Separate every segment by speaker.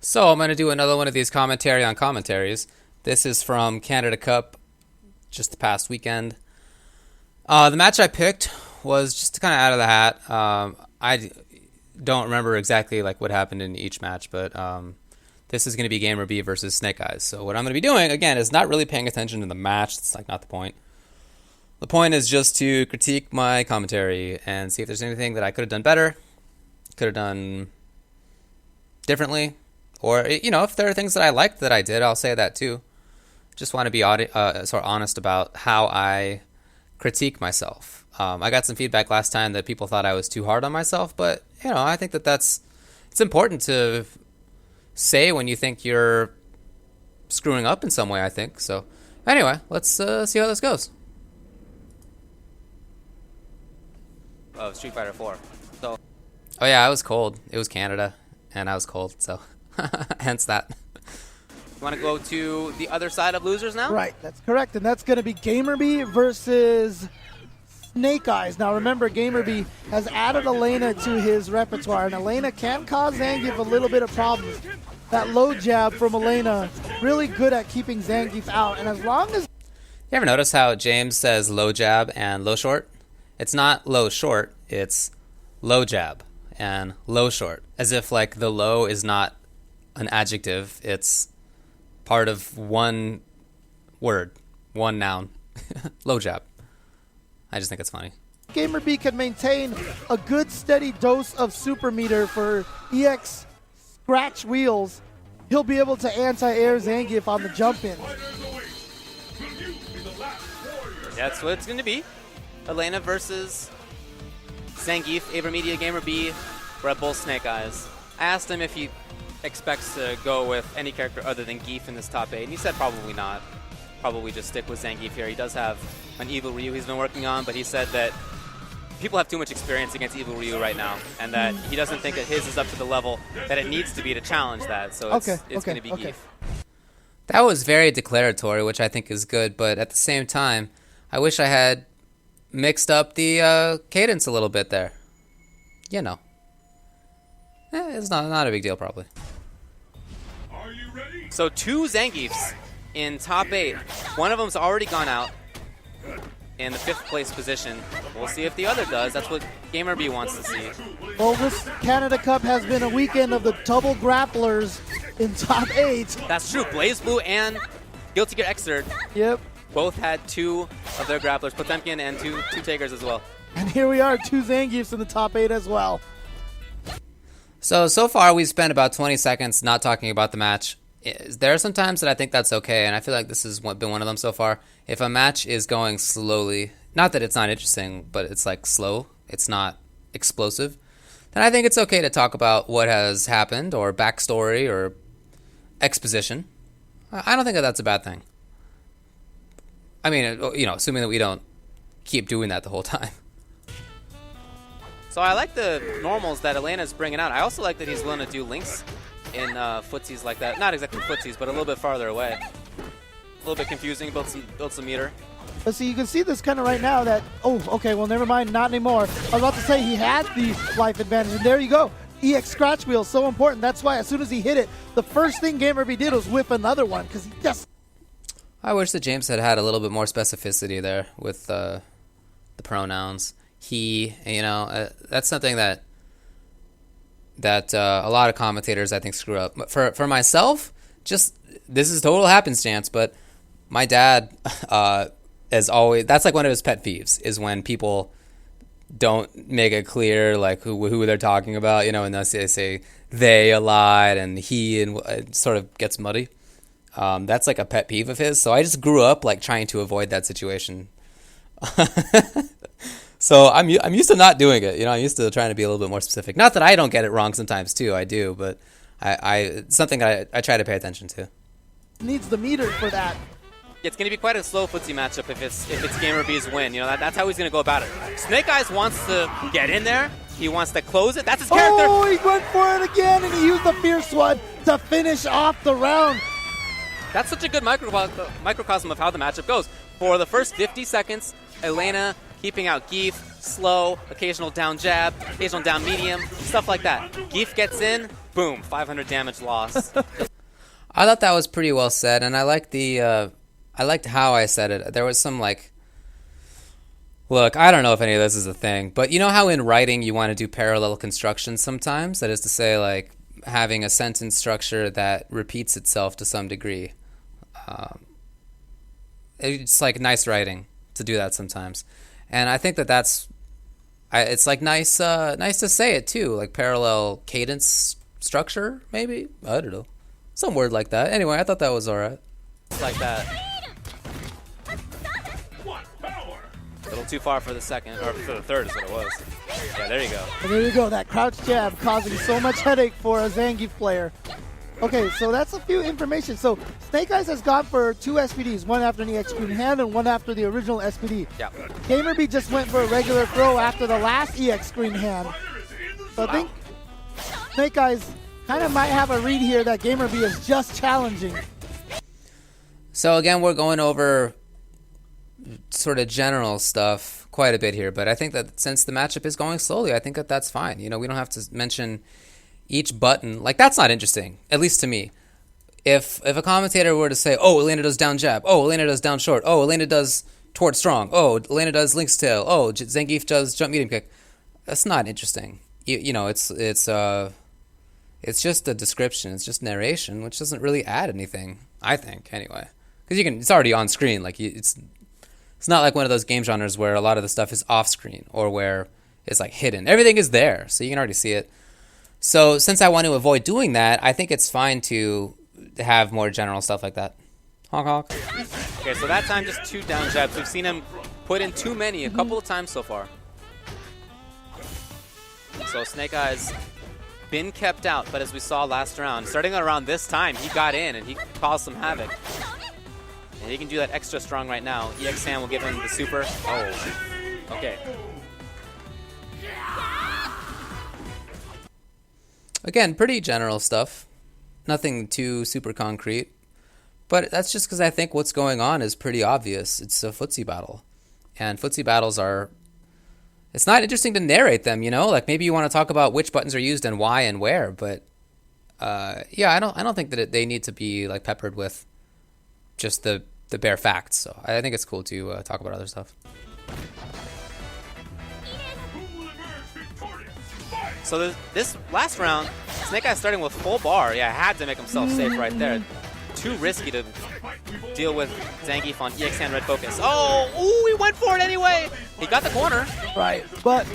Speaker 1: So I'm going to do another one of these commentary on commentaries. This is from CanadaCup, just the past weekend. The match I picked was just kind of out of the hat. I don't remember exactly like what happened in each match, but this is going to be Gamerbee versus Snake Eyez. So what I'm going to be doing, again, is not really paying attention to the match. It's like not the point. The point is just to critique my commentary and see if there's anything that I could have done better, could have done differently, or, you know, if there are things that I liked that I did, I'll say that too. Just want to be sort of honest about how I critique myself. I got some feedback last time that people thought I was too hard on myself, but, you know, I think that it's important to say when you think you're screwing up in some way, I think. So anyway, let's see how this goes. Of Street Fighter 4. So. Oh yeah, I was cold. It was Canada, and I was cold, so hence that. You want to go to the other side of losers now?
Speaker 2: Right, that's correct, and that's going to be Gamerbee versus Snake Eyez. Now remember, Gamerbee has added Elena to his repertoire, and Elena can cause Zangief a little bit of problems. That low jab from Elena, really good at keeping Zangief out, and as long as...
Speaker 1: You ever notice how James says low jab and low short? It's not low short, it's low jab and low short. As if like the low is not an adjective, it's part of one word, one noun. Low jab. I just think it's funny.
Speaker 2: Gamerbee can maintain a good steady dose of super meter for EX scratch wheels. He'll be able to anti-air Zangief on the jump in.
Speaker 1: That's what it's going to be. Elena versus Zangief, Avermedia, Gamerbee, Red Bull, Snake Eyez. I asked him if he expects to go with any character other than Geef in this top 8, and he said probably not. Probably just stick with Zangief here. He does have an Evil Ryu he's been working on, but he said that people have too much experience against Evil Ryu right now, and that he doesn't think that his is up to the level that it needs to be to challenge that, so it's going to be Geef. That was very declaratory, which I think is good, but at the same time, I wish I had mixed up the cadence a little bit there. You know. It's not a big deal, probably.
Speaker 3: Are you ready?
Speaker 1: So 2 Zangiefs in top 8. One of them's already gone out in the 5th place position. We'll see if the other does. That's what Gamerbee wants to see.
Speaker 2: Well, this CanadaCup has been a weekend of the double grapplers in top 8.
Speaker 1: That's true. BlazBlue and Guilty Gear Xrd.
Speaker 2: Yep.
Speaker 1: Both had 2 of their grapplers, Potemkin and two Takers as well.
Speaker 2: And here we are, 2 Zangiefs in the top 8 as well.
Speaker 1: So far we've spent about 20 seconds not talking about the match. There are some times that I think that's okay, and I feel like this has been one of them so far. If a match is going slowly, not that it's not interesting, but it's like slow, it's not explosive, then I think it's okay to talk about what has happened, or backstory, or exposition. I don't think that that's a bad thing. I mean, you know, assuming that we don't keep doing that the whole time. So I like the normals that Elena's bringing out. I also like that he's willing to do links in footsies like that. Not exactly footsies, but a little bit farther away. A little bit confusing, build some meter.
Speaker 2: But see, you can see this kind of right now that, oh, okay, well, never mind, not anymore. I was about to say he had the life advantage, and there you go. EX scratch wheel, so important. That's why as soon as he hit it, the first thing Gamerbee did was whip another one, because he just...
Speaker 1: I wish that James had a little bit more specificity there with the pronouns. He, you know, that's something that a lot of commentators I think screw up. But for myself, just this is total happenstance. But my dad, as always, that's like one of his pet peeves is when people don't make it clear like who they're talking about. You know, and they say they a lot and he, and it sort of gets muddy. That's like a pet peeve of his. So I just grew up like trying to avoid that situation. So I'm used to not doing it. You know, I'm used to trying to be a little bit more specific. Not that I don't get it wrong sometimes too. I do, but it's something I try to pay attention to.
Speaker 2: Needs the meter for that.
Speaker 1: It's going to be quite a slow footsie matchup if it's Gamerbee's win. You know, that's how he's going to go about it. Snake Eyez wants to get in there. He wants to close it. That's his character.
Speaker 2: Oh, he went for it again, and he used the fierce one to finish off the round.
Speaker 1: That's such a good microcosm of how the matchup goes. For the first 50 seconds, Elena keeping out Geef, slow, occasional down jab, occasional down medium, stuff like that. Geef gets in,
Speaker 4: Boom, 500 damage loss.
Speaker 1: I thought that was pretty well said, and I liked I liked how I said it. There was some like, look, I don't know if any of this is a thing, but you know how in writing you want to do parallel construction sometimes? That is to say, like having a sentence structure that repeats itself to some degree. It's like nice writing to do that sometimes, and I think it's like nice to say it too, like parallel cadence structure, maybe. I don't know, some word like that. Anyway, I thought that was all right.
Speaker 4: Like that.
Speaker 3: What power?
Speaker 4: A little too far for the second, or for the third is what it was. Yeah, there you go.
Speaker 2: And there you go, that crouch jab causing so much headache for a Zangief player. Okay, so that's a few information. So Snake Eyez has gone for 2 SPDs, one after an EX Green Hand and one after the original SPD.
Speaker 4: Yeah.
Speaker 2: Gamerbee just went for a regular throw after the last EX Green Hand. So I think Snake Eyez kind of might have a read here that Gamerbee is just challenging.
Speaker 1: So again, we're going over sort of general stuff quite a bit here, but I think that since the matchup is going slowly, I think that that's fine. You know, we don't have to mention each button. Like, that's not interesting, at least to me. If a commentator were to say, oh, Elena does down jab, oh, Elena does down short, oh, Elena does toward strong, oh, Elena does link's tail, oh, Zangief does jump medium kick, that's not interesting. You know, it's just a description, it's just narration, which doesn't really add anything, I think, anyway. Because it's already on screen. Like, it's not like one of those game genres where a lot of the stuff is off screen or where it's like hidden. Everything is there, so you can already see it. So since I want to avoid doing that, I think it's fine to have more general stuff like that. Honk honk.
Speaker 4: Okay, so that time just 2 down jabs. We've seen him put in too many a couple of times so far. So Snake Eyez been kept out, but as we saw last round, starting around this time, he got in and he caused some havoc. And he can do that extra strong right now. EX Hand will give him the super. Oh, okay.
Speaker 1: Again, pretty general stuff. Nothing too super concrete. But that's just because I think what's going on is pretty obvious. It's a footsie battle. And footsie battles are... It's not interesting to narrate them, you know? Like, maybe you want to talk about which buttons are used and why and where, but... yeah, I don't think that they need to be, like, peppered with just the bare facts. So I think it's cool to talk about other stuff.
Speaker 4: So this last round, Snake Eyez starting with full bar. Yeah, had to make himself safe right there. Too risky to deal with Zangief on EX Hand Red Focus. Oh, ooh, he went for it anyway. He got the corner.
Speaker 2: Right, but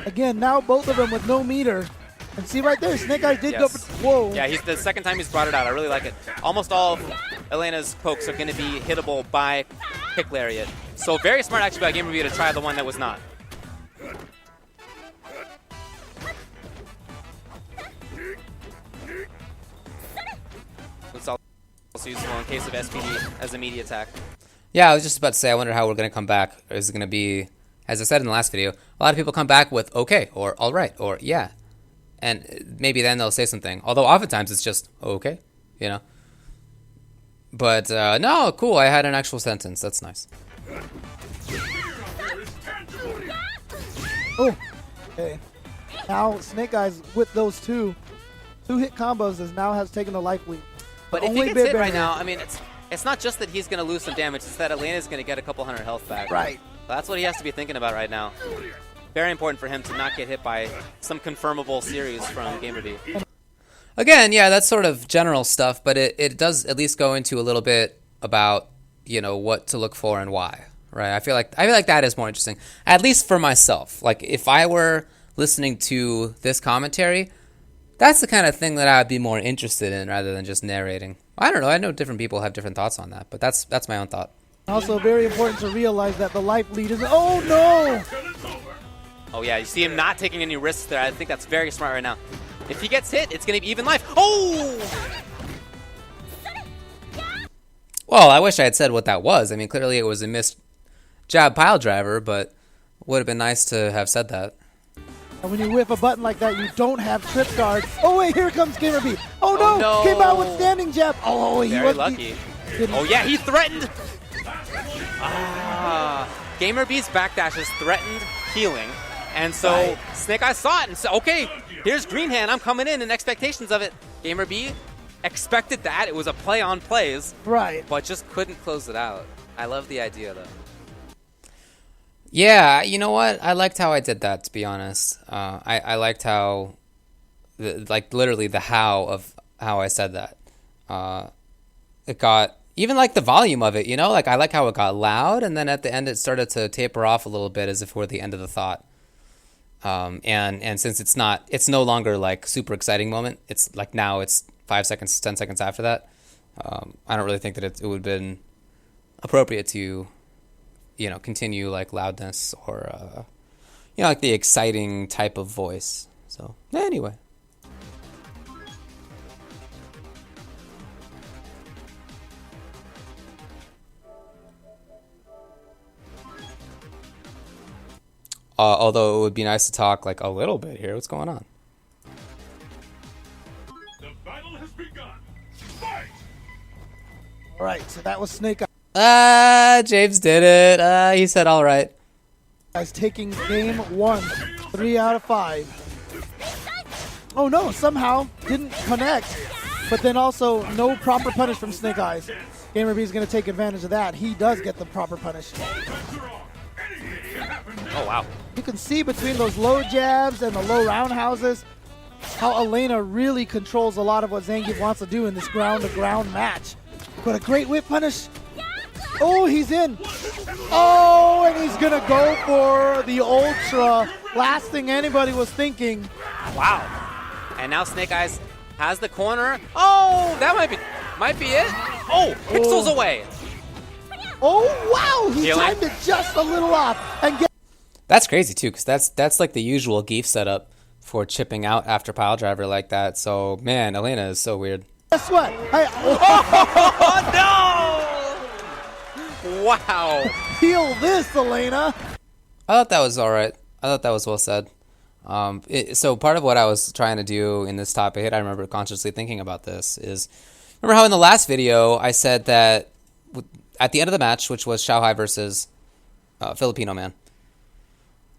Speaker 2: again, now both of them with no meter. And see right there, Snake Eyez did go for... Whoa.
Speaker 4: Yeah, the second time he's brought it out. I really like it. Almost all of Elena's pokes are going to be hittable by Kick Lariat. So very smart actually by Gamerbee to try the one that was not. It's also useful in case of SPD as a media attack.
Speaker 1: Yeah, I was just about to say, I wonder how we're going to come back. Is it going to be, as I said in the last video, a lot of people come back with okay, or all right, or yeah. And maybe then they'll say something. Although oftentimes it's just okay, you know. But no, cool, I had an actual sentence. That's nice.
Speaker 2: Oh, okay. Now Snake Eyez with those two hit combos now has taken the life lead.
Speaker 4: But if he gets hit right now, I mean, it's not just that he's going to lose some damage, it's that Elena's going to get a couple hundred health back.
Speaker 2: Right.
Speaker 4: That's what he has to be thinking about right now. Very important for him to not get hit by some confirmable series from Gamerbee.
Speaker 1: Again, yeah, that's sort of general stuff, but it does at least go into a little bit about, you know, what to look for and why, right? I feel like that is more interesting, at least for myself. Like, if I were listening to this commentary, that's the kind of thing that I would be more interested in rather than just narrating. I don't know. I know different people have different thoughts on that, but that's my own thought.
Speaker 2: Also, very important to realize that the life lead is... Oh, no!
Speaker 4: Oh, yeah. You see him not taking any risks there. I think that's very smart right now. If he gets hit, it's going to be even life. Oh!
Speaker 1: Well, I wish I had said what that was. I mean, clearly it was a missed jab pile driver, but it would have been nice to have said that.
Speaker 2: And when you whiff a button like that, you don't have trip guard. Oh, wait, here comes Gamerbee. Oh, no!
Speaker 4: No.
Speaker 2: Came out with standing jab. Oh, he
Speaker 4: very
Speaker 2: was
Speaker 4: lucky. Oh, yeah, he threatened. Gamerbee's backdash is threatened healing. And so Snake Eyez saw it and said, okay, Here's Green Hand. I'm coming in expectations of it. Gamerbee expected that. It was a play on plays.
Speaker 2: Right.
Speaker 4: But just couldn't close it out. I love the idea, though.
Speaker 1: Yeah, you know what? I liked how I did that, to be honest. I liked how, like, literally the how of how I said that. It got, even like the volume of it, you know? Like, I like how it got loud, and then at the end it started to taper off a little bit as if we're at the end of the thought. And since it's no longer like super exciting moment, it's like now it's 5 seconds, 10 seconds after that. I don't really think that it would have been appropriate to, you know, continue like loudness or, you know, like the exciting type of voice. So anyway. Although it would be nice to talk like a little bit here. What's going on?
Speaker 3: The battle has begun. Fight!
Speaker 2: All right, so that was Snake Eyez.
Speaker 1: James did it. He said all right.
Speaker 2: Taking game 1, 3 out of 5. Oh no, somehow didn't connect, but then also no proper punish from Snake Eyez. Gamerbee is going to take advantage of that. He does get the proper punish.
Speaker 4: Oh, wow.
Speaker 2: You can see between those low jabs and the low roundhouses how Elena really controls a lot of what Zangief wants to do in this ground-to-ground match. But a great whip punish. Oh, he's in. Oh, and he's going to go for the Ultra. Last thing anybody was thinking.
Speaker 4: Wow. And now Snake Eyez has the corner. Oh, that might be it. Oh, pixels away.
Speaker 2: Oh, wow. He
Speaker 4: Healing.
Speaker 2: timed it just a little off. And
Speaker 1: That's crazy too, because that's like the usual Geef setup for chipping out after pile driver like that. So man, Elena is so weird.
Speaker 2: guess what?
Speaker 4: Oh, no! Wow.
Speaker 2: Heal this, Elena.
Speaker 1: I thought that was all right. I thought that was well said. So part of what I was trying to do in this top 8, I remember consciously thinking about this, is remember how in the last video I said that at the end of the match, which was Xiaohai versus Filipino Man,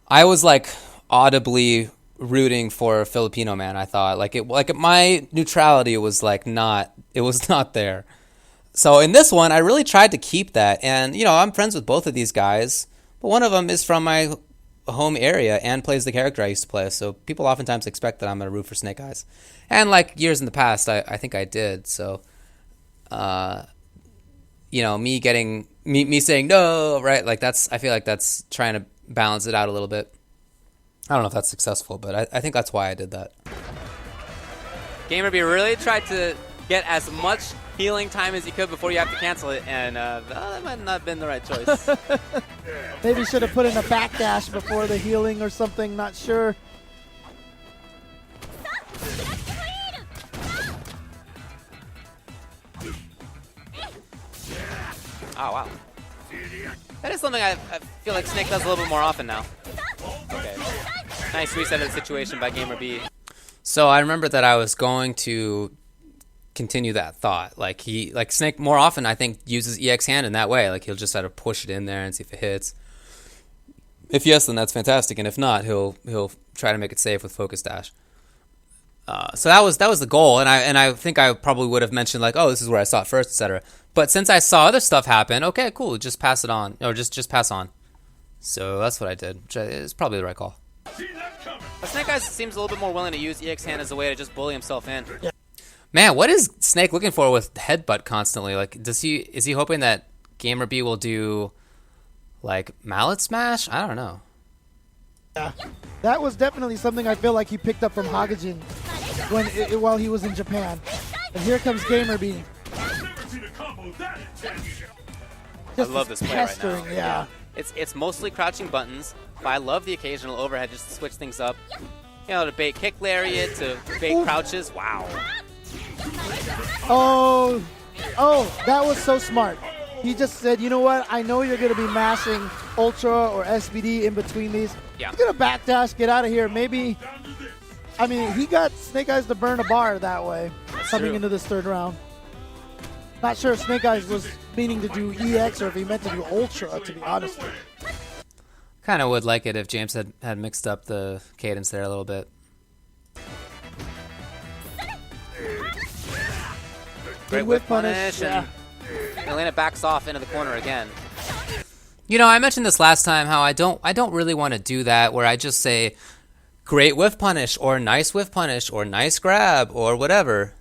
Speaker 1: I was like audibly rooting for Filipino Man. I thought like my neutrality was like not there. So in this one, I really tried to keep that, and you know I'm friends with both of these guys, but one of them is from my home area and plays the character I used to play. So people oftentimes expect that I'm gonna root for Snake Eyez, and like years in the past, I think I did. So, you know, me saying no, right? Like I feel like that's trying to balance it out a little bit. I don't know if that's successful, but I think that's why I did that.
Speaker 4: Gamerbee really tried to get as much healing time as you could before you have to cancel it, and that might not have been the right choice.
Speaker 2: Maybe should have put in a backdash before the healing or something, not sure.
Speaker 4: Oh, wow. That is something I feel like Snake does a little bit more often now. Okay. Nice reset of the situation by Gamerbee.
Speaker 1: So I remember that I was going to continue that thought. Like Snake more often I think uses EX hand in that way. Like he'll just sort of push it in there and see if it hits. If yes, then that's fantastic, and if not, he'll try to make it safe with focus dash. So that was the goal, and I think I probably would have mentioned like, oh, this is where I saw it first, etc. But since I saw other stuff happen, okay, cool, just pass it on, or just pass on. So that's what I did, which is probably the right call.
Speaker 4: But Snake Eyez seems a little bit more willing to use EX hand as a way to just bully himself in.
Speaker 2: Yeah.
Speaker 1: Man, what is Snake looking for with headbutt constantly? Like, is he hoping that Gamerbee will do like mallet smash? I don't know.
Speaker 2: Yeah, that was definitely something I feel like he picked up from Hagajin while he was in Japan. And here comes Gamerbee.
Speaker 4: I love this play right now.
Speaker 2: Yeah.
Speaker 4: It's mostly crouching buttons, but I love the occasional overhead just to switch things up. You know, to bait kick lariat, to bait crouches. Wow.
Speaker 2: Oh, that was so smart. He just said, you know what? I know you're going to be mashing Ultra or SBD in between these.
Speaker 4: Yeah.
Speaker 2: He's going to backdash, get out of here. Maybe, I mean, he got Snake Eyez to burn a bar that way coming into this third round. Not sure if Snake Eyez was meaning to do EX or if he meant to do Ultra, to be honest.
Speaker 1: Kind of would like it if James had mixed up the cadence there a little bit.
Speaker 4: great whiff punish, and Elena backs off into the corner again.
Speaker 1: You know, I mentioned this last time how I don't really want to do that where I just say great whiff punish or nice whiff punish or nice grab or whatever,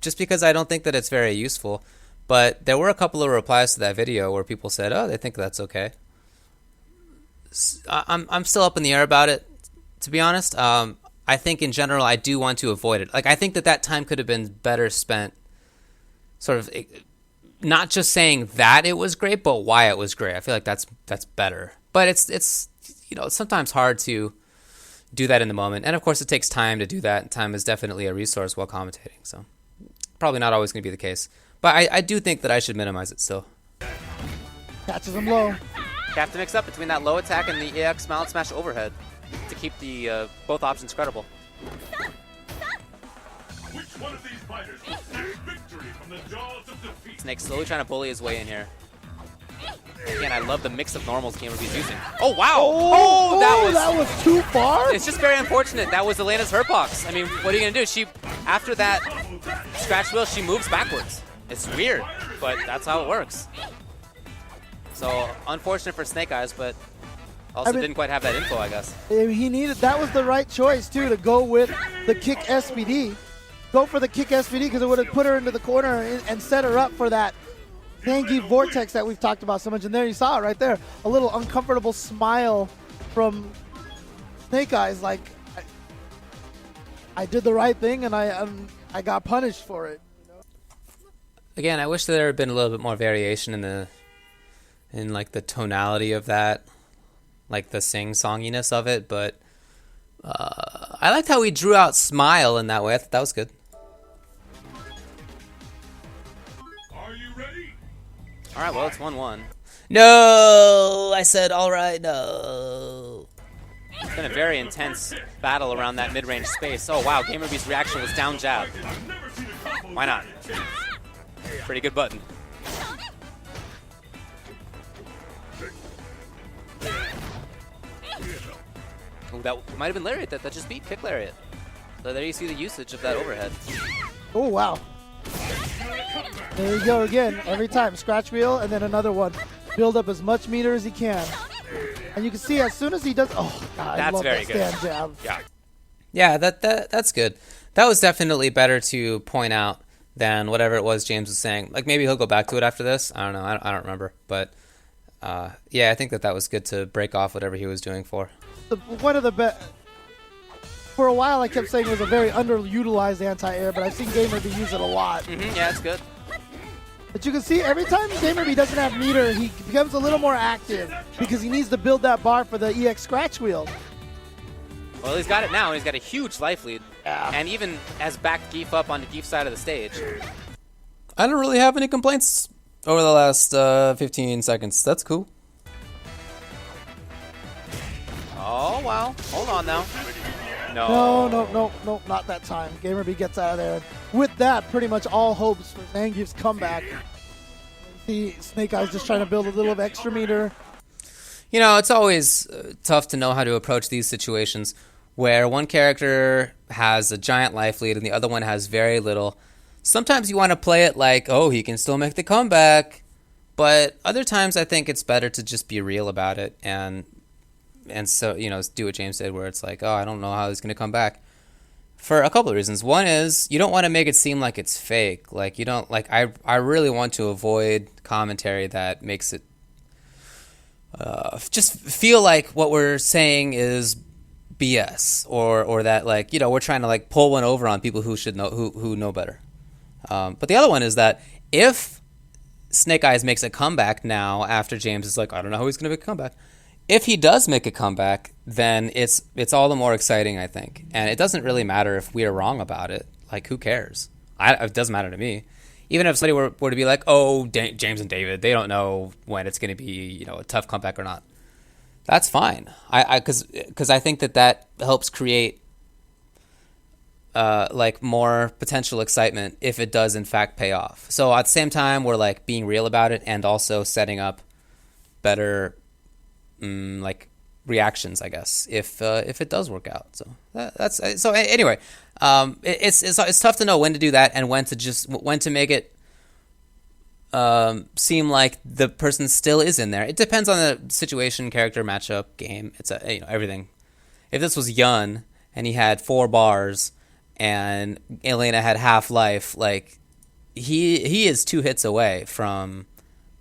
Speaker 1: just because I don't think that it's very useful. But there were a couple of replies to that video where people said, oh, they think that's okay. I'm still up in the air about it, to be honest. I think in general I do want to avoid it. Like, I think that time could have been better spent sort of not just saying that it was great, but why it was great. I feel like that's better. But it's you know, it's sometimes hard to do that in the moment. And of course it takes time to do that, and time is definitely a resource while commentating. So probably not always going to be the case. But I do think that I should minimize it still.
Speaker 2: Catches him low.
Speaker 4: You have to mix up between that low attack and the EX mount smash overhead to keep the both options credible.
Speaker 3: Which one of these fighters will snatch victory from the jaws of defeat?
Speaker 4: Snake slowly trying to bully his way in here. Again, I love the mix of normals Gamerbee's using. Oh, wow! Oh,
Speaker 2: that was too far?
Speaker 4: It's just very unfortunate. That was Elena's hurt box. I mean, what are you going to do? She, after that scratch wheel, she moves backwards. It's weird, but that's how it works. So, unfortunate for Snake Eyez, but also didn't quite have that info, I guess.
Speaker 2: He needed, that was the right choice, too, to go with the kick SPD. Go for the kick SPD because it would have put her into the corner and set her up for that Zangief vortex that we've talked about so much. And there you saw it right there. A little uncomfortable smile from Snake Eyez, like, I did the right thing and I got punished for it. You know?
Speaker 1: Again, I wish there had been a little bit more variation in like the tonality of that, like the sing-songiness of it, but I liked how he drew out smile in that way. I thought that was good.
Speaker 3: Are you ready?
Speaker 4: All right, well, it's 1-1.
Speaker 1: No, I said all right, no.
Speaker 4: It's been a very intense battle around that mid-range space. Oh, wow, Gamerbee's reaction was down jab. Why not? Pretty good button. Oh, that might have been Lariat that just beat Kick Lariat. So there you see the usage of that overhead.
Speaker 2: Oh, wow. There you go again. Every time, scratch wheel and then another one. Build up as much meter as he can. And you can see as soon as he does, oh, God, I love that stand jab.
Speaker 1: Yeah, that's good. That was definitely better to point out than whatever it was James was saying. Like, maybe he'll go back to it after this. I don't know. I don't remember. But, yeah, I think that was good to break off whatever he was doing for.
Speaker 2: One of the best. For a while, I kept saying it was a very underutilized anti-air, but I've seen Gamerbee use it a lot.
Speaker 4: Yeah, it's good.
Speaker 2: But you can see every time Gamerbee doesn't have meter, he becomes a little more active because he needs to build that bar for the EX scratch wheel.
Speaker 4: Well, he's got it now, and he's got a huge life lead.
Speaker 2: Yeah.
Speaker 4: And even has backed Geef up onto Geef's side of the stage.
Speaker 1: I don't really have any complaints over the last 15 seconds. That's cool.
Speaker 4: Oh, wow. Hold on now. No,
Speaker 2: not that time. Gamerbee gets out of there. With that, pretty much all hopes for Zangief's comeback. See Snake Eyez just trying to build a little of extra meter.
Speaker 1: You know, it's always tough to know how to approach these situations where one character has a giant life lead and the other one has very little. Sometimes you want to play it like, oh, he can still make the comeback. But other times I think it's better to just be real about it and so, you know, do what James did where it's like, oh, I don't know how he's going to come back. For a couple of reasons. One is you don't want to make it seem like it's fake. Like, you don't, like, I really want to avoid commentary that makes it just feel like what we're saying is BS or that, like, you know, we're trying to, like, pull one over on people who should know, who know better. But the other one is that if Snake Eyez makes a comeback now after James is like, I don't know how he's going to make a comeback. If he does make a comeback, then it's all the more exciting, I think. And it doesn't really matter if we are wrong about it. Like, who cares? It doesn't matter to me. Even if somebody were to be like, oh, James and David, they don't know when it's going to be, you know, a tough comeback or not. That's fine. Because I think that helps create like more potential excitement if it does in fact pay off. So at the same time, we're like being real about it and also setting up better like reactions, I guess, if it does work out. So that's so anyway. It's tough to know when to do that and when to make it seem like the person still is in there. It depends on the situation, character, matchup, game. It's everything. If this was Yun and he had 4 bars and Elena had half life, like he is 2 hits away from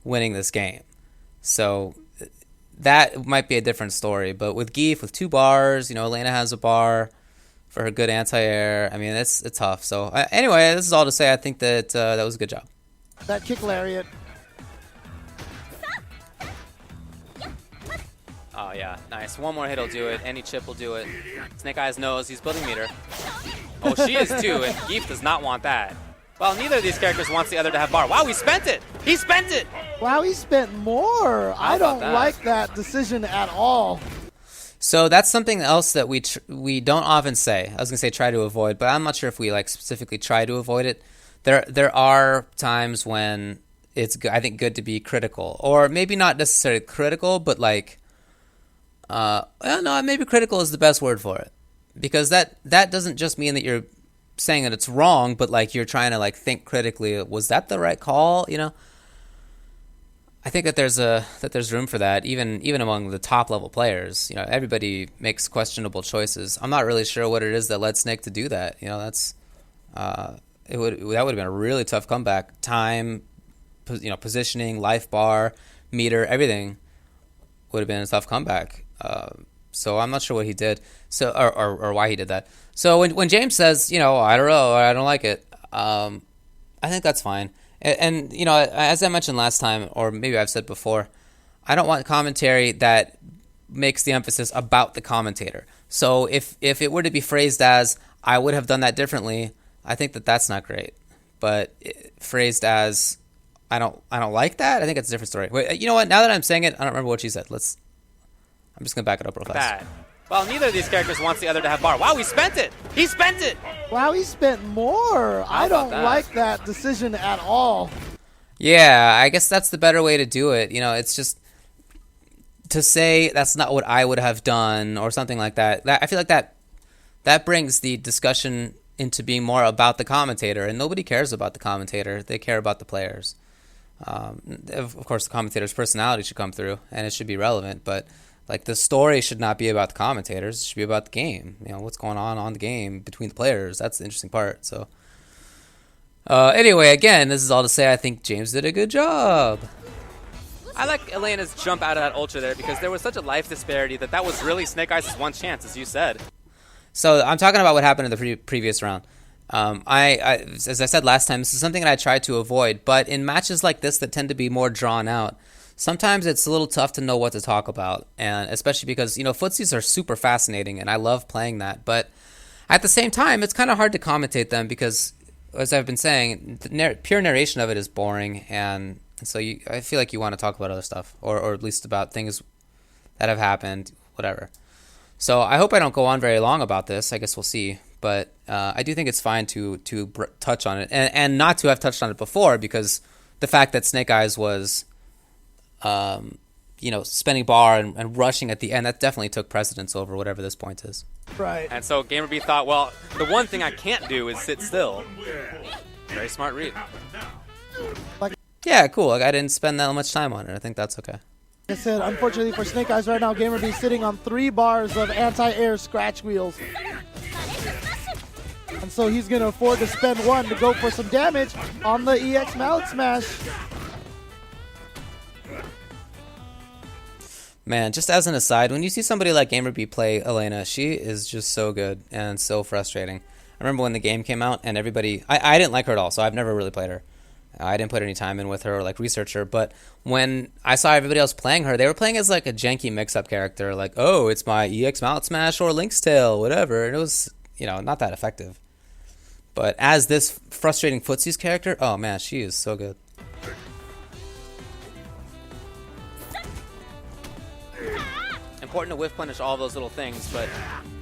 Speaker 1: winning this game. So that might be a different story. But with Geef, with 2 bars, Elena has a bar for her good anti-air. I mean, it's tough. So anyway, this is all to say I think that that was a good job.
Speaker 2: That kick lariat.
Speaker 4: Oh, yeah. Nice. One more hit will do it. Any chip will do it. Snake Eyez knows he's building meter. Oh, she is too, and Geef does not want that. Well, neither of these characters wants the other to have bar. Wow, he spent it! He spent it!
Speaker 2: Wow, he spent more. I don't like that decision at all.
Speaker 1: So that's something else that we don't often say. I was going to say try to avoid, but I'm not sure if we specifically try to avoid it. There are times when it's, I think, good to be critical. Or maybe not necessarily critical, but maybe critical is the best word for it. Because that doesn't just mean that you're saying that it's wrong, but you're trying to think critically. Was that the right call? I think that there's room for that, even among the top level players. Everybody makes questionable choices. I'm not really sure what it is that led Snake to do that. That would have been a really tough comeback. Time, positioning, life bar, meter, everything would have been a tough comeback. So I'm not sure what he did. So or why he did that. So when James says, I don't know, I don't like it, I think that's fine. And as I mentioned last time, or maybe I've said before, I don't want commentary that makes the emphasis about the commentator. So if it were to be phrased as, I would have done that differently, I think that's not great. But phrased as, I don't like that, I think it's a different story. Wait, you know what? Now that I'm saying it, I don't remember what she said. I'm just going to back it up real fast.
Speaker 4: Bad. Well, neither of these characters wants the other to have bar. Wow, he spent it! He spent it!
Speaker 2: Wow, he spent more. I don't like that decision at all.
Speaker 1: Yeah, I guess that's the better way to do it. It's just to say that's not what I would have done or something like that. I feel like that brings the discussion into being more about the commentator, and nobody cares about the commentator. They care about the players. Of course, the commentator's personality should come through, and it should be relevant, but the story should not be about the commentators. It should be about the game. What's going on the game between the players. That's the interesting part. So, anyway, again, this is all to say I think James did a good job.
Speaker 4: I like Elena's jump out of that Ultra there because there was such a life disparity that was really Snake Eyes' one chance, as you said.
Speaker 1: So I'm talking about what happened in the previous round. As I said last time, this is something that I try to avoid. But in matches like this that tend to be more drawn out, sometimes it's a little tough to know what to talk about, and especially because, footsies are super fascinating, and I love playing that. But at the same time, it's kind of hard to commentate them because, as I've been saying, the pure narration of it is boring, and so I feel like you want to talk about other stuff, or at least about things that have happened, whatever. So I hope I don't go on very long about this. I guess we'll see. But I do think it's fine to touch on it, and not to have touched on it before, because the fact that Snake Eyez was spending bar and rushing at the end, that definitely took precedence over whatever this point is.
Speaker 2: Right.
Speaker 4: And so Gamerbee thought, well, the one thing I can't do is sit still. Very smart read.
Speaker 1: Yeah, cool. I didn't spend that much time on it. I think that's okay.
Speaker 2: Like I said, unfortunately for Snake Eyez right now, Gamerbee sitting on 3 bars of anti-air scratch wheels. And so he's going to afford to spend 1 to go for some damage on the EX Mallet Smash.
Speaker 1: Man, just as an aside, when you see somebody like Gamerbee play Elena, she is just so good and so frustrating. I remember when the game came out and everybody... I didn't like her at all, so I've never really played her. I didn't put any time in with her or research her, but when I saw everybody else playing her, they were playing as a janky mix-up character, oh, it's my EX Mallet Smash or Link's Tail, whatever. And it was, not that effective. But as this frustrating footsies character, oh man, she is so good.
Speaker 4: Important to whiff punish all those little things, but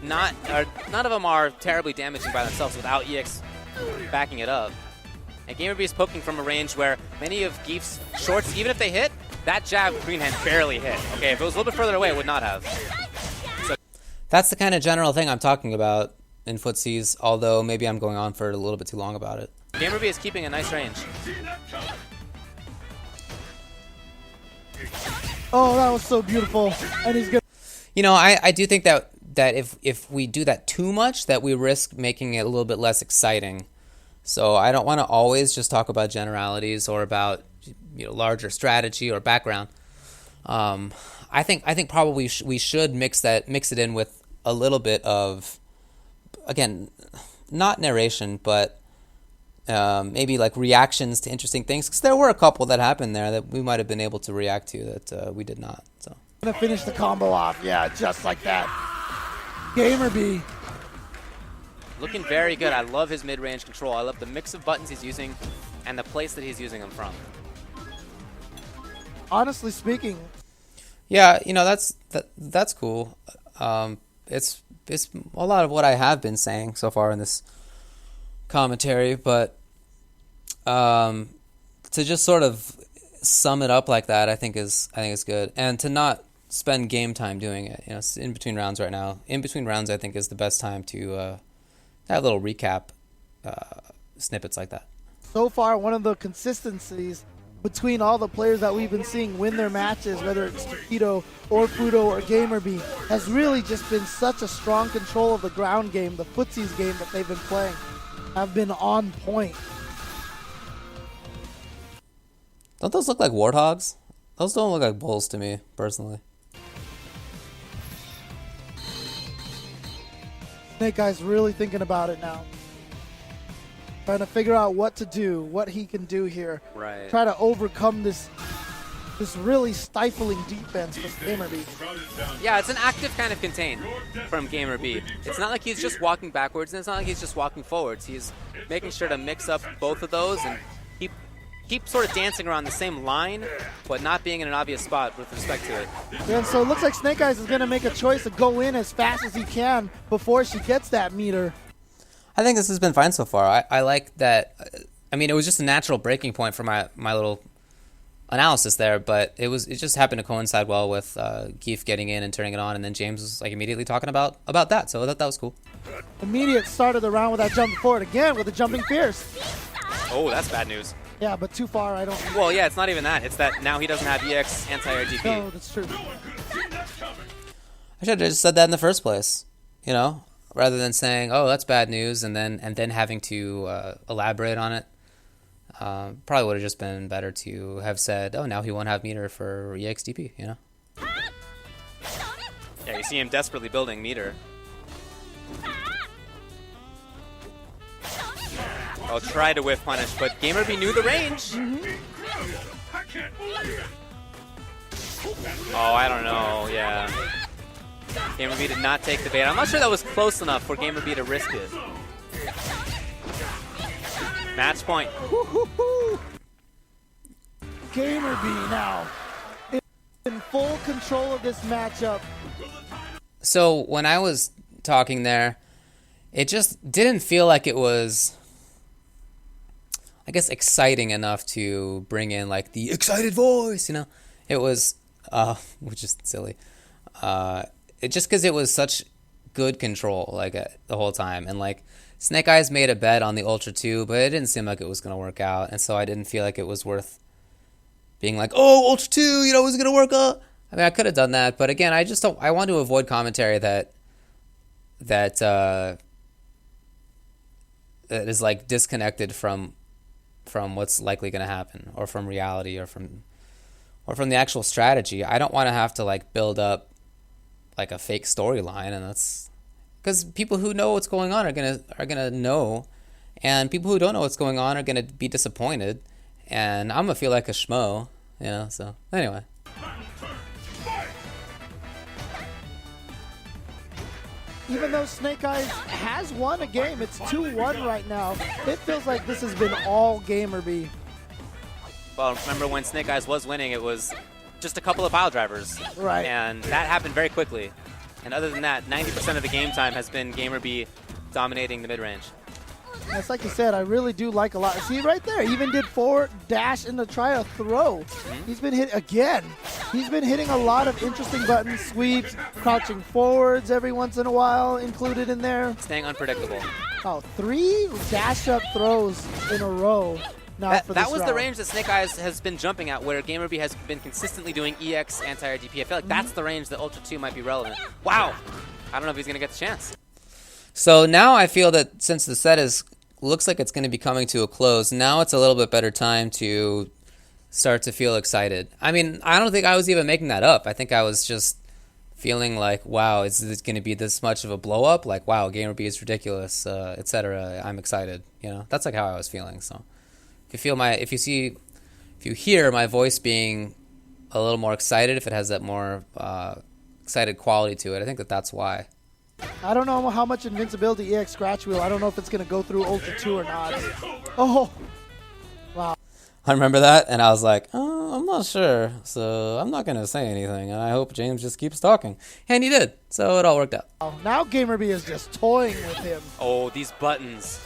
Speaker 4: none of them are terribly damaging by themselves without EX backing it up. And Gamerbee is poking from a range where many of Geef's shorts, even if they hit, that jab green hand barely hit. Okay, if it was a little bit further away, it would not have.
Speaker 1: That's the kind of general thing I'm talking about in footsies, although maybe I'm going on for a little bit too long about it.
Speaker 4: Gamerbee is keeping a nice range.
Speaker 2: Oh, that was so beautiful. And he's good.
Speaker 1: You know, I do think that if we do that too much, that we risk making it a little bit less exciting. So I don't want to always just talk about generalities or about, you know, larger strategy or background. I think probably we should mix it in with a little bit of, again, not narration, but maybe like reactions to interesting things, because there were a couple that happened there that we might have been able to react to that we did not. So
Speaker 2: Gonna finish the combo off. Yeah, just like that. Gamerbee.
Speaker 4: Looking very good. I love his mid-range control. I love the mix of buttons he's using and the place that he's using them from.
Speaker 2: Honestly speaking,
Speaker 1: yeah, you know, that's cool. It's a lot of what I have been saying so far in this commentary, but to just sort of sum it up like that, I think is good, and to not spend game time doing it. You know, it's in between rounds right now. In between rounds, I think is the best time to have a little recap snippets like that.
Speaker 2: so far, one of the consistencies between all the players that we've been seeing win their matches, whether it's Taquito or Fudo or Gamerbee, has really just been such a strong control of the ground game, the footsies game that they've been playing, have been on point.
Speaker 1: Don't those look like warthogs? Those don't look like bulls to me, personally.
Speaker 2: Snake Eyez really thinking about it now. Trying to figure out what to do, what he can do here.
Speaker 4: Right.
Speaker 2: Try to overcome this really stifling defense for Gamerbee.
Speaker 4: Yeah, it's an active kind of contain from Gamerbee. It's not like he's just walking backwards, and it's not like he's just walking forwards. He's making sure to mix up both of those and keep sort of dancing around the same line, but not being in an obvious spot with respect to it.
Speaker 2: And so it looks like Snake Eyez is going to make a choice to go in as fast as he can before she gets that meter.
Speaker 1: I think this has been fine so far. I like that. I mean, it was just a natural breaking point for my little analysis there, but it just happened to coincide well with Keith getting in and turning it on, and then James was like immediately talking about that. So I thought that was cool.
Speaker 2: Immediate start of the round with that jump forward again with the jumping fierce.
Speaker 4: Oh, that's bad news.
Speaker 2: Yeah, but too far, I don't.
Speaker 4: Well, yeah, it's not even that. It's that now he doesn't have EX anti-air DP.
Speaker 2: No, that's true.
Speaker 1: I should have just said that in the first place, you know, rather than saying, "Oh, that's bad news," and then having to elaborate on it. Probably would have just been better to have said, "Oh, now he won't have meter for EX DP," you know.
Speaker 4: Yeah, you see him desperately building meter. I'll try to whiff punish, but Gamerbee knew the range. Oh, I don't know. Yeah. Gamerbee did not take the bait. I'm not sure that was close enough for Gamerbee to risk it. Match point.
Speaker 2: Gamerbee now in full control of this matchup.
Speaker 1: So when I was talking there, it just didn't feel like it was, I guess, exciting enough to bring in like the excited voice, you know. It was, which is silly. It just because it was such good control like the whole time, and like Snake Eyez made a bet on the Ultra 2, but it didn't seem like it was gonna work out, and so I didn't feel like it was worth being like, oh, Ultra 2, you know, is it gonna work out? I mean, I could have done that, but again, I just don't. I want to avoid commentary that is like disconnected from what's likely going to happen, or from reality, or from the actual strategy. I don't want to have to like build up like a fake storyline, and that's because people who know what's going on are gonna know, and people who don't know what's going on are gonna be disappointed, and I'm gonna feel like a schmo, you know. So anyway.
Speaker 2: Even though Snake Eyez has won a game, it's 2-1 right now. It feels like this has been all Gamerbee.
Speaker 4: Well, remember when Snake Eyez was winning, it was just a couple of pile drivers.
Speaker 2: Right.
Speaker 4: And that happened very quickly. And other than that, 90% of the game time has been Gamerbee dominating the mid-range.
Speaker 2: That's like you said, I really do like a lot. See right there, he even did forward dash and to try a throw. He's been hit again. He's been hitting a lot of interesting buttons, sweeps, crouching forwards every once in a while included in there.
Speaker 4: Staying unpredictable.
Speaker 2: Oh, 3 dash up throws in a row.
Speaker 4: That was the range that Snake Eyez has been jumping at, where Gamerbee has been consistently doing EX anti-air DP. I feel like that's the range that Ultra 2 might be relevant. Wow! I don't know if he's going to get the chance.
Speaker 1: So now I feel that since the set looks like it's going to be coming to a close, now it's a little bit better time to start to feel excited. I mean, I don't think I was even making that up. I think I was just feeling like, wow, is this going to be this much of a blow up? Like, wow, Gamerbee is ridiculous, etc. I'm excited. You know, that's like how I was feeling. So if you hear my voice being a little more excited, if it has that more excited quality to it, I think that's why.
Speaker 2: I don't know how much invincibility EX scratch wheel. I don't know if it's going to go through Ultra 2 or not. Oh, wow.
Speaker 1: I remember that, and I was like, oh, I'm not sure, so I'm not going to say anything, and I hope James just keeps talking. And he did, so it all worked out.
Speaker 2: Now Gamerbee is just toying with him.
Speaker 4: Oh, these buttons.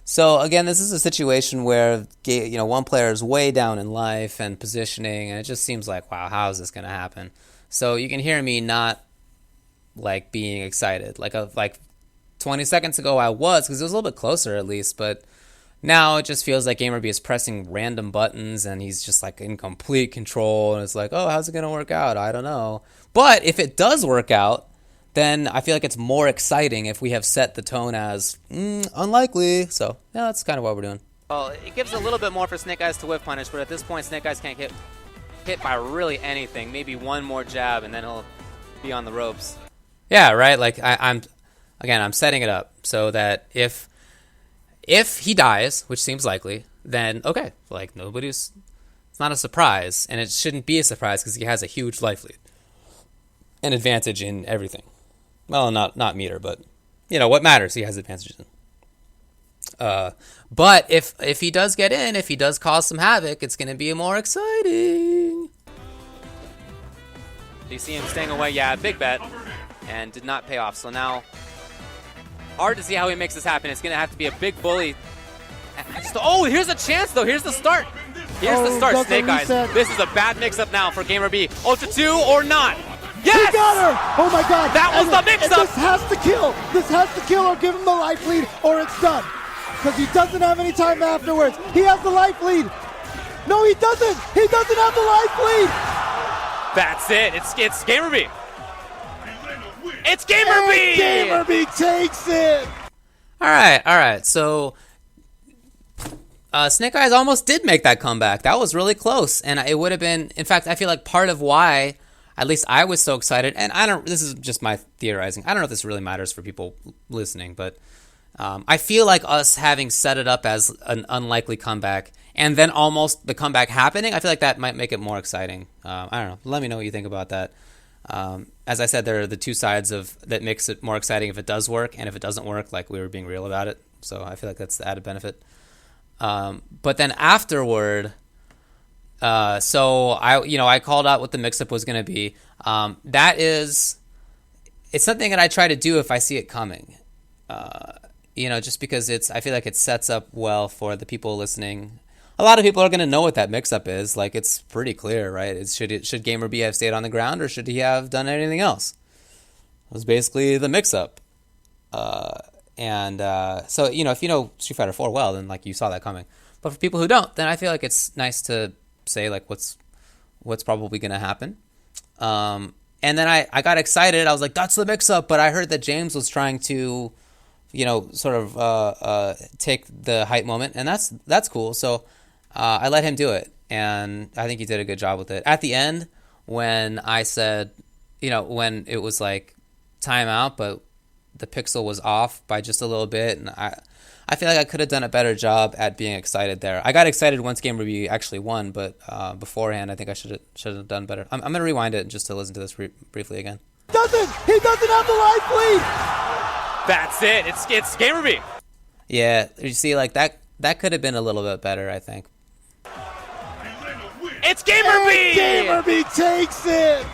Speaker 1: So again, this is a situation where one player is way down in life and positioning, and it just seems like, wow, how is this going to happen? So you can hear me not like being excited. Like 20 seconds ago I was, because it was a little bit closer at least, but now it just feels like Gamerbee is pressing random buttons and he's just like in complete control, and it's like, oh, how's it going to work out? I don't know. But if it does work out, then I feel like it's more exciting if we have set the tone as unlikely. So yeah, that's kind of what we're doing.
Speaker 4: Well, it gives a little bit more for Snake Eyez to whiff punish, but at this point Snake Eyez can't get hit by really anything. Maybe one more jab and then he'll be on the ropes.
Speaker 1: Yeah, right. Like I'm setting it up so that if he dies, which seems likely, then okay, like it's not a surprise, and it shouldn't be a surprise because he has a huge life lead, an advantage in everything. Well, not meter, but what matters, he has advantages in. But if he does get in, if he does cause some havoc, it's going to be more exciting.
Speaker 4: Do you see him staying away? Yeah, big bet, and did not pay off. So now, hard to see how he makes this happen. It's going to have to be a big bully. Oh, here's a chance, though. Here's the start. Here's the start, Snake Eyez. This is a bad mix-up now for Gamerbee. Ultra 2 or not. Yes!
Speaker 2: He got her! Oh, my God.
Speaker 4: That was the mix-up.
Speaker 2: This has to kill. This has to kill or give him the life lead, or it's done. Because he doesn't have any time afterwards. He has the life lead. No, he doesn't. He doesn't have the life lead.
Speaker 4: That's it. It's Gamerbee. It's Gamerbee.
Speaker 2: And Gamerbee takes it.
Speaker 1: All right. So Snake Eyez almost did make that comeback. That was really close, and it would have been. In fact, I feel like part of why, at least I was so excited, and this is just my theorizing. I don't know if this really matters for people listening, but I feel like us having set it up as an unlikely comeback and then almost the comeback happening, I feel like that might make it more exciting. I don't know. Let me know what you think about that. As I said, there are the two sides that makes it more exciting if it does work, and if it doesn't work, like we were being real about it. So I feel like that's the added benefit. But then afterward, so I called out what the mix-up was going to be. It's something that I try to do if I see it coming. Just because I feel like it sets up well for the people listening. A lot of people are going to know what that mix-up is. Like, it's pretty clear, right? Should Gamerbee have stayed on the ground, or should he have done anything else? It was basically the mix-up. So, if you know Street Fighter 4 well, then, like, you saw that coming. But for people who don't, then I feel like it's nice to say, like, what's probably going to happen. And then I got excited. I was like, that's the mix-up. But I heard that James was trying to, sort of take the hype moment. And that's cool. So I let him do it. And I think he did a good job with it. At the end, when I said, when it was like timeout, but the pixel was off by just a little bit, and I feel like I could have done a better job at being excited there. I got excited once Gamerbee actually won, but beforehand, I think I should have done better. I'm going to rewind it just to listen to this briefly again.
Speaker 2: He doesn't have the life lead.
Speaker 4: That's it. It's Gamerbee.
Speaker 1: Yeah, you see, like that could have been a little bit better, I think.
Speaker 4: It's Gamerbee.
Speaker 2: And Gamerbee takes it.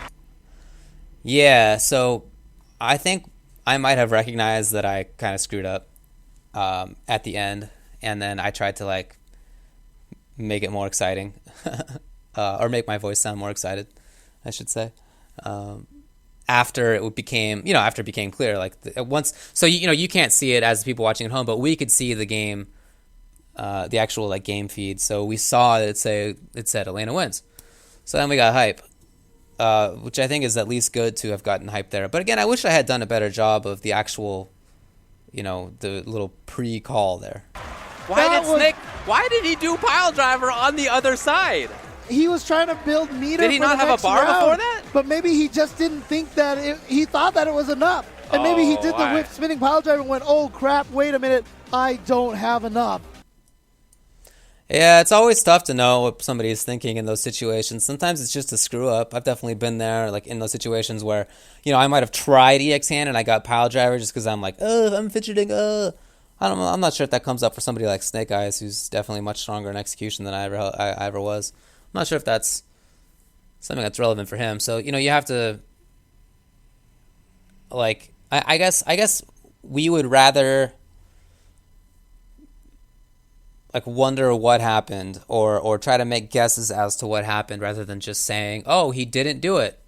Speaker 1: Yeah, so I think I might have recognized that I kind of screwed up at the end, and then I tried to like make it more exciting, or make my voice sound more excited, I should say. After it became, after it became clear, like once, so you can't see it as people watching at home, but we could see the game, the actual like game feed. So we saw that it said Elena wins. So then we got hype, which I think is at least good to have gotten hype there. But again, I wish I had done a better job of the actual, the little pre-call there.
Speaker 4: Why did he do pile driver on the other side?
Speaker 2: He was trying to build meter.
Speaker 4: Did he not have a bar before that?
Speaker 2: But maybe he just didn't think that he thought that it was enough. And maybe he did the whip spinning pile driver and went, oh crap, wait a minute, I don't have enough.
Speaker 1: Yeah, it's always tough to know what somebody is thinking in those situations. Sometimes it's just a screw up. I've definitely been there, like in those situations where, I might have tried EX hand and I got pile driver just because I'm like, I'm fidgeting, I don't know. I'm not sure if that comes up for somebody like Snake Eyez, who's definitely much stronger in execution than I ever was. I'm not sure if that's something that's relevant for him. So, you have to, like, I guess we would rather, like, wonder what happened or try to make guesses as to what happened rather than just saying, oh, he didn't do it.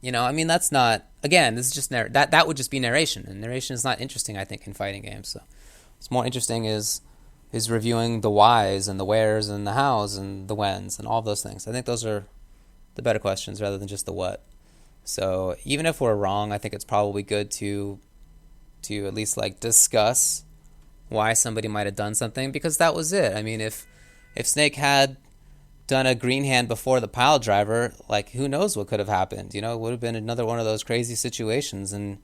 Speaker 1: That's not, again, this is just, that would just be narration. And narration is not interesting, I think, in fighting games. So what's more interesting is reviewing the whys and the wheres and the hows and the whens and all those things. I think those are the better questions rather than just the what. So even if we're wrong, I think it's probably good to at least like discuss why somebody might have done something, because that was it. I mean, if Snake had done a green hand before the pile driver, like who knows what could have happened? It would have been another one of those crazy situations, and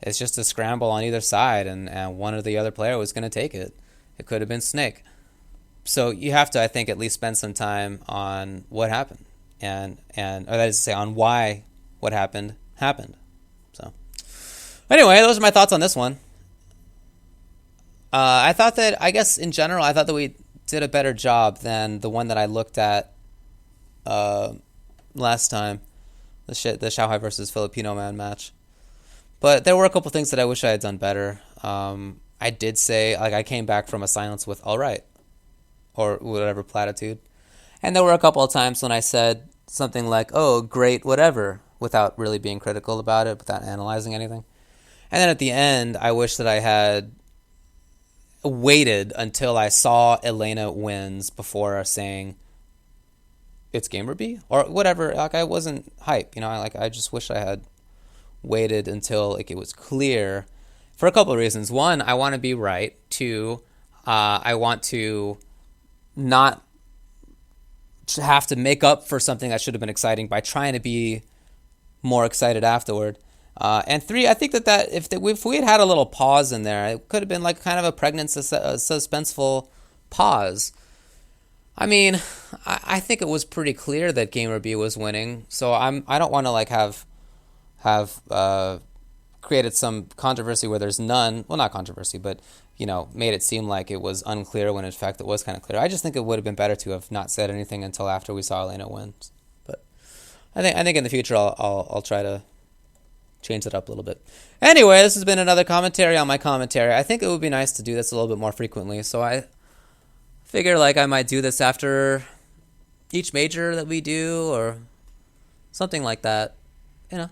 Speaker 1: it's just a scramble on either side, and one or the other player was going to take it. It could have been Snake. So you have to, I think, at least spend some time on what happened, or that is to say, on why what happened. So anyway, those are my thoughts on this one. I guess in general, I thought that we did a better job than the one that I looked at last time, the Shanghai versus Filipino man match. But there were a couple things that I wish I had done better. I did say, like, I came back from a silence with all right, or whatever platitude. And there were a couple of times when I said something like, oh, great, whatever, without really being critical about it, without analyzing anything. And then at the end, I wish that I had waited until I saw Elena wins before saying it's Gamerbee or whatever. Like, I wasn't hype, I just wish I had waited until like it was clear for a couple of reasons. One, I want to be right. Two, I want to not have to make up for something that should have been exciting by trying to be more excited afterward. And three, I think that if we had a little pause in there, it could have been like kind of a pregnant, suspenseful pause. I mean, I think it was pretty clear that Gamerbee was winning, so I don't want to like have created some controversy where there's none. Well, not controversy, but made it seem like it was unclear when in fact it was kind of clear. I just think it would have been better to have not said anything until after we saw Elena win. But I think in the future I'll try to change it up a little bit. Anyway, this has been another commentary on my commentary. I think it would be nice to do this a little bit more frequently, so I figure like I might do this after each major that we do or something like that.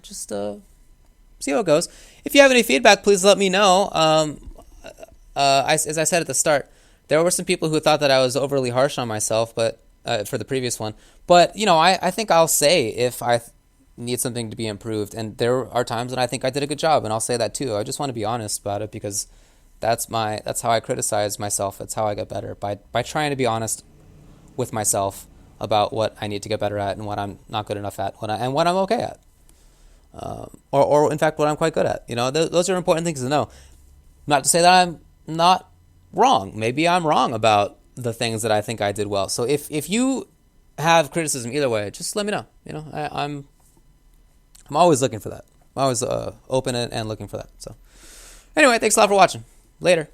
Speaker 1: Just see how it goes. If you have any feedback, please let me know. As I said at the start, there were some people who thought that I was overly harsh on myself, but for the previous one. But I think I'll say if I need something to be improved, and there are times when I think I did a good job, and I'll say that too. I just want to be honest about it because that's how I criticize myself. That's how I get better by trying to be honest with myself about what I need to get better at and what I'm not good enough at, and what I'm okay at. Or in fact, what I'm quite good at. Those are important things to know. Not to say that I'm not wrong. Maybe I'm wrong about the things that I think I did well. So if you have criticism either way, just let me know. I'm always looking for that. I'm always open and looking for that. So anyway, thanks a lot for watching. Later.